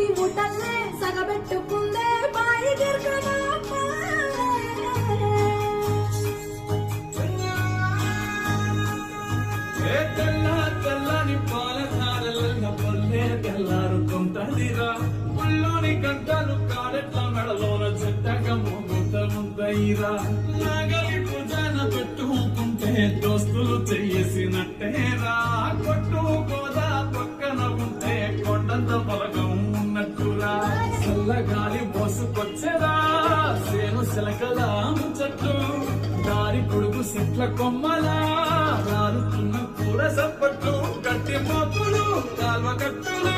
పత్తి ముటల్లే సగబెట్టుకుందే బాయి గిర్కనా తెల్లని పాలధారల పల్లె తెల్లారుతుంటదిరా ముల్లోని గంటలు కాడెట్ల మెడలోన చెట్టగా మోగుతముద్దయిరా నాగలి పూజన పెట్టుకుంటే దోస్తులు చెయ్యేసినట్టేరా కొట్టుకోదా పక్కన ఉంటే కొండంత బలగం ఉన్నట్టురా చల్లగాలి మోసుకొచ్చేరా సేను శిలకలా ముచ్చట్లు దారి పొడుగు చెట్ల కొమ్మలా రాలుతున్న కూర సప్పట్లు గట్టి మోపులు కాల్వ కట్టులు